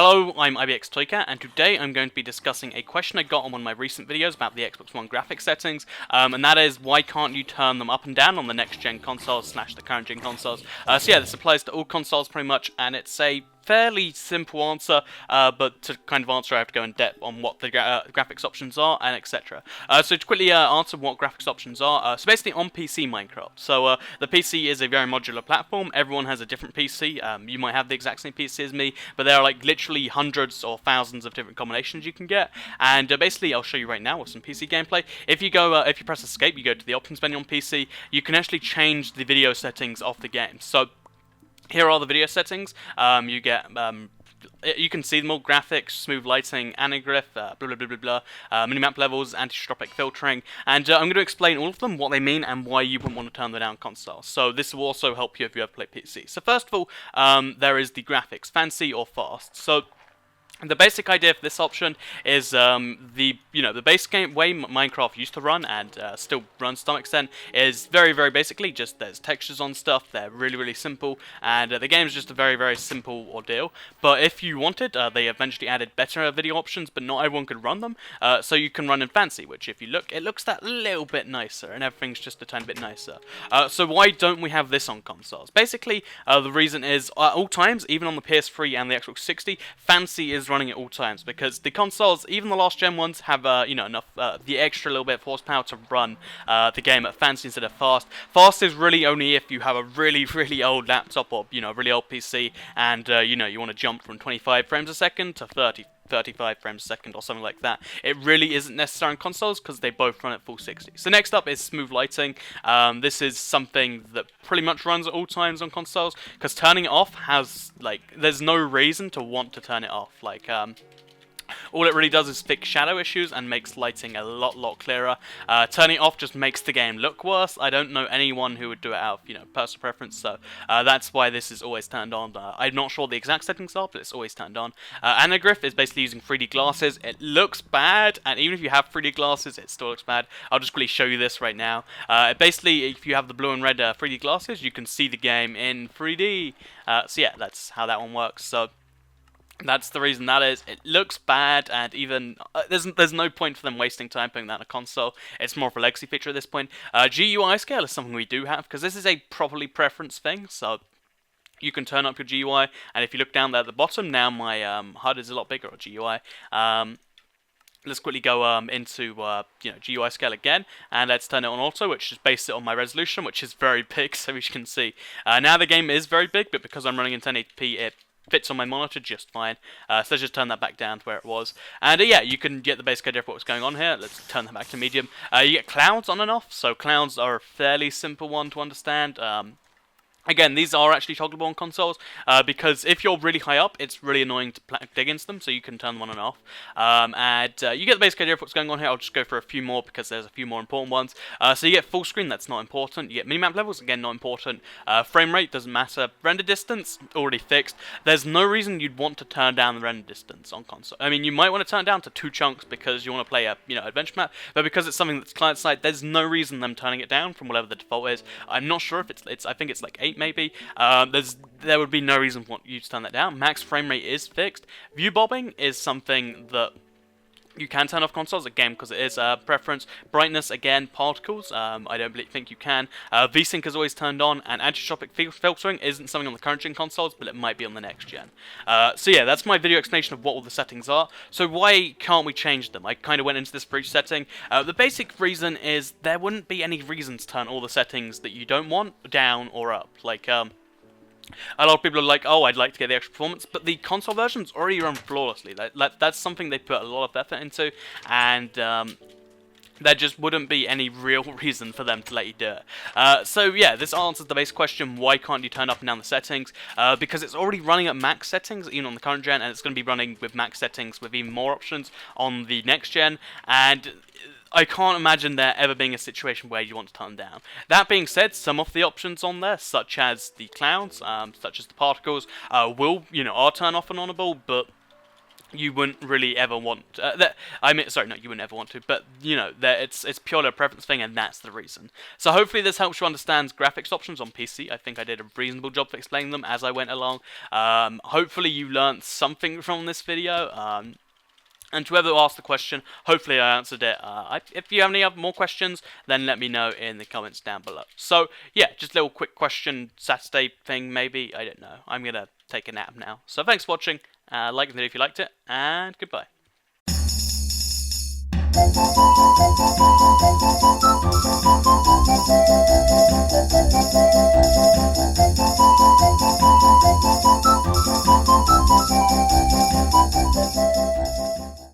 Hello, I'm IBXToyCat, and today I'm going to be discussing a question I got on one of my recent videos about the Xbox One graphics settings, and that is, why can't you turn them up and down on the next-gen consoles / the current-gen consoles? So yeah, this applies to all consoles pretty much, and it's a fairly simple answer, but to kind of answer I have to go in depth on what the graphics options are, and etc. So to quickly answer what graphics options are, so basically on PC Minecraft. So the PC is a very modular platform, everyone has a different PC, you might have the exact same PC as me, but there are like literally hundreds or thousands of different combinations you can get, and basically I'll show you right now with some PC gameplay. If you go, if you press escape, you go to the options menu on PC, you can actually change the video settings of the game. So here are the video settings. You get you can see them all: graphics, smooth lighting, anaglyph, blah blah blah blah blah, minimap levels, anisotropic filtering, and I'm going to explain all of them, what they mean, and why you wouldn't want to turn them down on console. So this will also help you if you ever play PC. So first of all, there is the graphics, fancy or fast. So the basic idea for this option is the base game way Minecraft used to run, and still runs to some extent, is very basically just there's textures on stuff. They're really simple, and the game is just a very simple ordeal. But if you wanted, they eventually added better video options, but not everyone could run them. So you can run in fancy, which if you look, it looks that little bit nicer, and everything's just a tiny bit nicer. So why don't we have this on consoles? Basically, the reason is at all times, even on the PS3 and the Xbox 360, fancy is running at all times, because the consoles, even the last gen ones, have enough the extra little bit of horsepower to run the game at fancy instead of fast. Fast is really only if you have a really old laptop or really old PC, and you want to jump from 25 frames a second to 35 frames a second or something like that. It really isn't necessary on consoles because they both run at full 60. So next up is smooth lighting. This is something that pretty much runs at all times on consoles, because turning it off has, there's no reason to want to turn it off. All it really does is fix shadow issues and makes lighting a lot clearer. Turning it off just makes the game look worse. I don't know anyone who would do it out of personal preference, so that's why this is always turned on. I'm not sure the exact settings are, but it's always turned on. Anaglyph is basically using 3D glasses. It looks bad, and even if you have 3D glasses, it still looks bad. I'll just quickly show you this right now. Basically, if you have the blue and red 3D glasses, you can see the game in 3D. So yeah, that's how that one works. So that's the reason that is. It looks bad, and even there's no point for them wasting time putting that on a console. It's more of a legacy feature at this point. GUI scale is something we do have, because this is a properly preference thing. So you can turn up your GUI, and if you look down there at the bottom, now my HUD is a lot bigger, or GUI. Let's quickly go into GUI scale again, and let's turn it on auto, which is based on my resolution, which is very big. So as you can see, now the game is very big, but because I'm running in 1080p, it fits on my monitor just fine. So let's just turn that back down to where it was. And yeah, you can get the basic idea of what's going on here. Let's turn that back to medium. You get clouds on and off, so clouds are a fairly simple one to understand. Again, these are actually toggleable on consoles, because if you're really high up, it's really annoying to dig into them, so you can turn them on and off. You get the basic idea of what's going on here. I'll just go for a few more, because there's a few more important ones. So you get full screen, that's not important. You get minimap levels, again, not important. Frame rate, doesn't matter. Render distance, already fixed. There's no reason you'd want to turn down the render distance on console. I mean, you might want to turn it down to 2 chunks because you want to play a adventure map, but because it's something that's client-side, there's no reason them turning it down from whatever the default is. I'm not sure if it's I think it's like 8 maybe. There would be no reason for you to turn that down. Max frame rate is fixed. View bobbing is something that you can turn off consoles, again, because it is a preference. Brightness, again, particles, I don't think you can. VSync is always turned on, and anisotropic filtering isn't something on the current gen consoles, but it might be on the next gen. So yeah, that's my video explanation of what all the settings are. So why can't we change them? I kind of went into this for each setting. The basic reason is there wouldn't be any reason to turn all the settings that you don't want down or up. A lot of people are like, oh, I'd like to get the extra performance, but the console versions already run flawlessly. That's something they put a lot of effort into, and there just wouldn't be any real reason for them to let you do it. So yeah, this answers the basic question, why can't you turn up and down the settings? Because it's already running at max settings, even on the current gen, and it's going to be running with max settings with even more options on the next gen, and I can't imagine there ever being a situation where you want to turn them down. That being said, some of the options on there, such as the clouds, such as the particles, are turned off and onable, but you wouldn't really ever want that. I mean, sorry, no, you wouldn't ever want to, but you know, that it's purely a preference thing, and that's the reason. So hopefully this helps you understand graphics options on PC. I think I did a reasonable job of explaining them as I went along. Hopefully you learned something from this video. And to whoever asked the question, hopefully I answered it. If you have any more questions, then let me know in the comments down below. So, yeah, just a little quick question, Saturday thing maybe, I don't know. I'm going to take a nap now. So thanks for watching, like the video if you liked it, and goodbye.